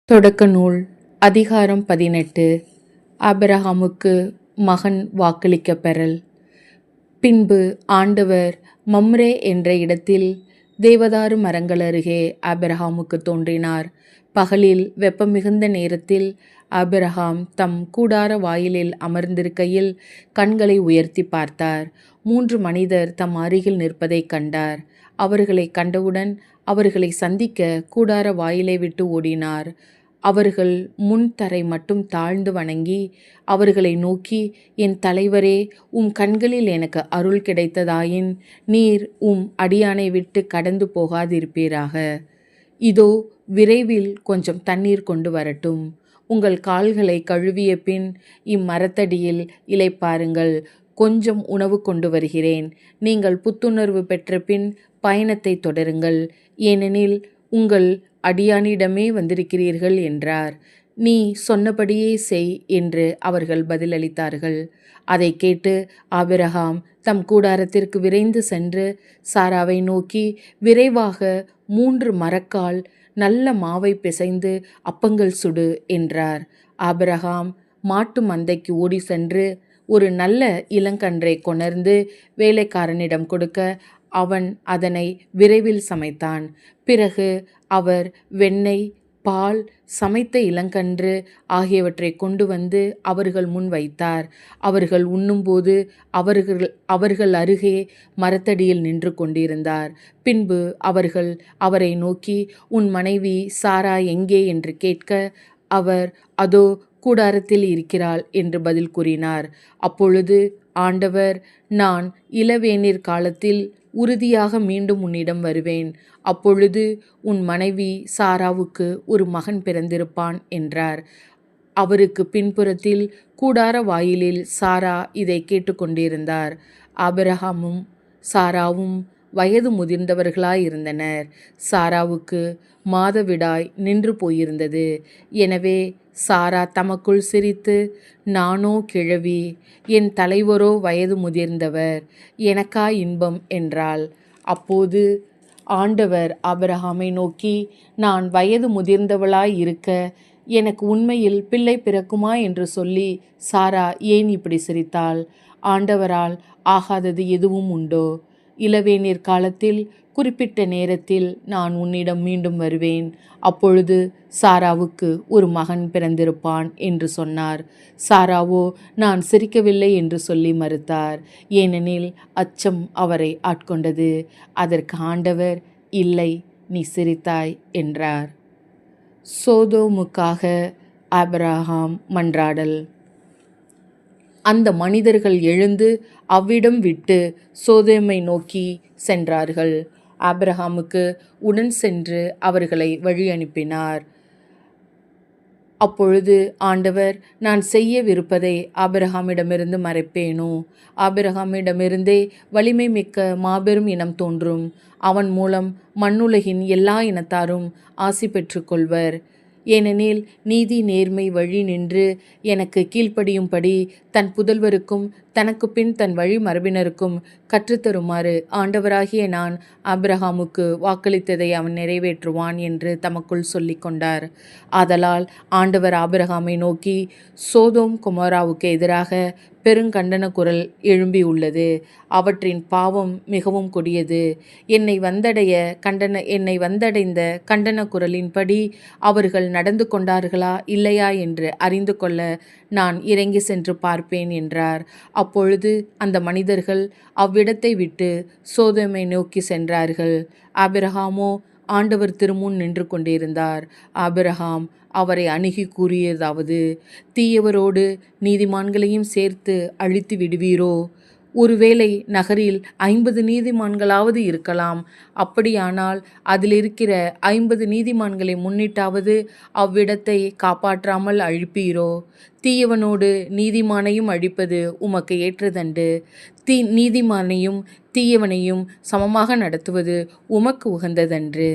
தொடக்க நூல் அதிகாரம் 18. ஆபிரகாமுக்கு மகன் வாக்களிக்கப் பெறல். பின்பு ஆண்டவர் மம்ரே என்ற இடத்தில் தேவதாரு மரங்கள் அருகே ஆபிரகாமுக்கு தோன்றினார். பகலில் வெப்பம் மிகுந்த நேரத்தில் ஆபிரகாம் தம் கூடார வாயிலில் அமர்ந்திருக்கையில் கண்களை உயர்த்தி பார்த்தார். 3 மனிதர் தம் அருகில் நிற்பதைக் கண்டார். அவர்களை கண்டவுடன் அவர்களை சந்திக்க கூடார வாயிலை விட்டு ஓடினார். அவர்கள் முன் தரை மட்டும் தாழ்ந்து வணங்கி அவர்களை நோக்கி, என் தலைவரே, உம் கண்களில் எனக்கு அருள் கிடைத்ததாயின் நீர் உம் அடியானை விட்டு கடந்து போகாதிருப்பீராக. இதோ விரைவில் கொஞ்சம் தண்ணீர் கொண்டு வரட்டும். உங்கள் கால்களை கழுவிய பின் இம்மரத்தடியில் இளைப்பாருங்கள். கொஞ்சம் உணவு கொண்டு வருகிறேன். நீங்கள் புத்துணர்வு பெற்ற பின் பயணத்தை தொடருங்கள். ஏனெனில் உங்கள் அடியானிடமே வந்திருக்கிறீர்கள் என்றார். நீ சொன்னபடியே செய் என்று அவர்கள் பதிலளித்தார்கள். அதை கேட்டு ஆபிரகாம் தம் கூடாரத்திற்கு விரைந்து சென்று சாராவை நோக்கி, விரைவாக 3 மரக்கால் நல்ல மாவை பிசைந்து அப்பங்கள் சுடு என்றார். ஆபிரகாம் மாட்டு மந்தைக்கு ஓடி சென்று ஒரு நல்ல இளங்கன்றை கொணர்ந்து வேலைக்காரனிடம் கொடுக்க அவன் அதனை விரைவில் சமைத்தான். பிறகு அவர் வெண்ணெய், பால், சமைத்த இளங்கன்று ஆகியவற்றை கொண்டு வந்து அவர்கள் முன் வைத்தார். அவர்கள் உண்ணும்போது அவர்கள் அருகே மரத்தடியில் நின்று கொண்டிருந்தார். பின்பு அவர்கள் அவரை நோக்கி, உன் மனைவி சாரா எங்கே என்று கேட்க அவர், அதோ கூடாரத்தில் இருக்கிறாள் என்று பதில் கூறினார். அப்பொழுது ஆண்டவர், நான் இளவேநீர் காலத்தில் உறுதியாக மீண்டும் உன்னிடம் வருவேன். அப்பொழுது உன் மனைவி சாராவுக்கு ஒரு மகன் பிறந்திருப்பான் என்றார். அவருக்கு பின்புறத்தில் கூடார வாயிலில் சாரா இதை கேட்டுக்கொண்டிருந்தார். ஆபிரகாமும் சாராவும் வயது முதிர்ந்தவர்களாயிருந்தனர். சாராவுக்கு மாதவிடாய் நின்று போயிருந்தது. எனவே சாரா தமக்குள் சிரித்து, நானோ கிழவி, என் தலைவரோ வயது முதிர்ந்தவர், எனக்கா இன்பம் என்றாள். அப்போது ஆண்டவர் ஆபிரகாமை நோக்கி, நான் வயது முதிர்ந்தவளாய் இருக்க எனக்கு உண்மையில் பிள்ளை பிறக்குமா என்று சொல்லி சாரா ஏன் இப்படி சிரித்தாள்? ஆண்டவரால் ஆகாதது எதுவும் உண்டோ? இளவேநீர் காலத்தில் குறிப்பிட்ட நேரத்தில் நான் உன்னிடம் மீண்டும் வருவேன். அப்பொழுது சாராவுக்கு ஒரு மகன் பிறந்திருப்பான் என்று சொன்னார். சாராவோ நான் சிரிக்கவில்லை என்று சொல்லி மறுத்தார். ஏனெனில் அச்சம் அவரை ஆட்கொண்டது. அதற்கு ஆண்டவர், இல்லை, நீ சிரித்தாய் என்றார். சோதோமுக்காக ஆபிரகாம் மன்றாடல். அந்த மனிதர்கள் எழுந்து அவ்விடம் விட்டு சோதோமை நோக்கி சென்றார்கள். ஆபிரகாமுக்கு உடன் சென்று அவர்களை வழி அனுப்பினார். அப்பொழுது ஆண்டவர், நான் செய்யவிருப்பதை ஆபிரகாமிடமிருந்து மறைப்பேனோ? ஆபிரகாமிடமிருந்தே வலிமை மிக்க மாபெரும் இனம் தோன்றும். அவன் மூலம் மண்ணுலகின் எல்லா இனத்தாரும் ஆசி பெற்று கொள்வர். ஏனெனில் நீதி நேர்மை வழி நின்று எனக்கு கீழ்ப்படியும்படி தன் புதல்வருக்கும் தனக்கு பின் தன் வழி மரபினருக்கும் கற்றுத்தருமாறு ஆண்டவராகிய நான் ஆபிரகாமுக்கு வாக்களித்ததை அவன் நிறைவேற்றுவான் என்று தமக்குள் சொல்லி கொண்டார். ஆதலால் ஆண்டவர் ஆபிரகாமை நோக்கி, சோதோம் கொமோராவுக்கு எதிராக பெருங்கண்டன குரல் எழும்பியுள்ளது. அவற்றின் பாவம் மிகவும் கொடியது. என்னை வந்தடைந்த கண்டன குரலின்படி அவர்கள் நடந்து கொண்டார்களா இல்லையா என்று அறிந்து கொள்ள நான் இறங்கி சென்று பார்ப்பேன் என்றார். அப்பொழுது அந்த மனிதர்கள் அவ்விடத்தை விட்டு சோதோமை நோக்கி சென்றார்கள். ஆபிரகாமோ ஆண்டவர் திருமுன் நின்று கொண்டிருந்தார். ஆபிரகாம் அவரை அணுகி கூறியதாவது, தீயவரோடு நீதிமான்களையும் சேர்த்து அழித்து விடுவீரோ? ஒருவேளை நகரில் 50 நீதிமான்களாவது இருக்கலாம். அப்படியானால் அதில் இருக்கிற 50 நீதிமான்களை முன்னிட்டாவது அவ்விடத்தை காப்பாற்றாமல் அழிப்பீரோ? தீயவனோடு நீதிமானையும் அழிப்பது உமக்கு ஏற்றதன்று. நீதிமானையும் தீயவனையும் சமமாக நடத்துவது உமக்கு உகந்ததன்று.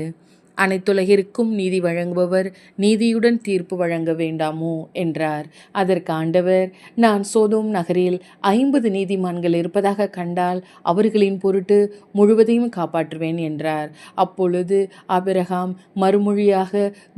அனைத்துலகிற்கும் நீதி வழங்குபவர் நீதியுடன் தீர்ப்பு வழங்க வேண்டாமோ என்றார். அதற்கு ஆண்டவர், நான் சோதோம் நகரில் 50 நீதிமான்கள் இருப்பதாக கண்டால் அவர்களின் பொருட்டு முழுவதையும் காப்பாற்றுவேன் என்றார். அப்பொழுது ஆபிரகாம் மறுமொழியாக,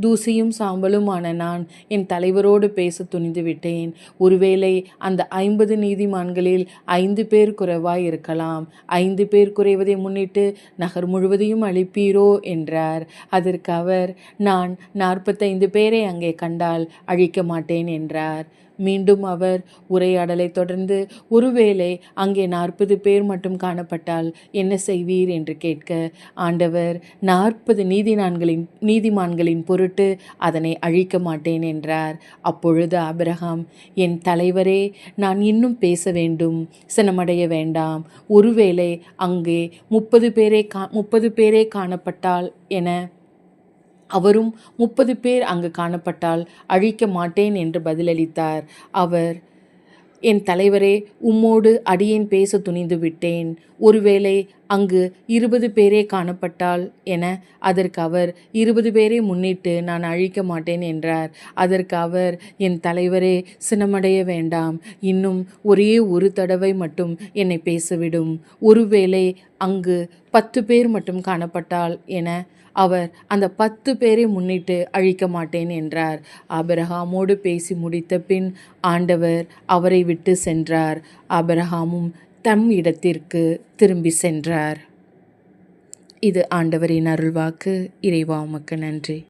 தூசியும் சாம்பலுமான நான் என் தலைவரோடு பேச துணிந்து விட்டேன். ஒருவேளை அந்த 50 நீதிமான்களில் 5 பேர் குறைவாய் இருக்கலாம். 5 பேர் குறைவதை முன்னிட்டு நகர் முழுவதையும் அழிப்பீரோ என்றார். அதற்கு அவர், நான் 45 பேரை அங்கே கண்டால் அழிக்க மாட்டேன் என்றார். மீண்டும் அவர் உரையாடலை தொடர்ந்து, ஒருவேளை அங்கே 40 பேர் மட்டும் காணப்பட்டால் என்ன செய்வீர் என்று கேட்க, ஆண்டவர், 40 நீதிமான்களின் பொருட்டு அதனை அழிக்க மாட்டேன் என்றார். அப்பொழுது ஆபிரகாம், என் தலைவரே, நான் இன்னும் பேச வேண்டும், சினமடைய வேண்டாம். ஒருவேளை அங்கே 30 பேரே காணப்பட்டால் என, அவரும் 30 பேர் அங்கு காணப்பட்டால் அழிக்க மாட்டேன் என்று பதிலளித்தார். அவர், என் தலைவரே, உம்மோடு அடியேன் பேச துணிந்து விட்டேன். ஒருவேளை அங்கு 20 பேரே காணப்பட்டால் என. அதற்கு அவர், 20 பேரை முன்னிட்டு நான் அழிக்க மாட்டேன் என்றார். அதற்கு அவர், என் தலைவரே, சினமடைய வேண்டாம், இன்னும் ஒரே ஒரு தடவை மட்டும் என்னை பேசவிடும். ஒருவேளை அங்கு 10 பேர் மட்டும் காணப்பட்டால் என. அவர், அந்த 10 பேரை முன்னிட்டு அழிக்க மாட்டேன் என்றார். ஆபிரகாமோடு பேசி முடித்த பின் ஆண்டவர் அவரை விட்டு சென்றார். ஆபிரகாமும் தம் இடத்திற்கு திரும்பி சென்றார். இது ஆண்டவரின் அருள்வாக்கு. இறைவா உமக்கு நன்றி.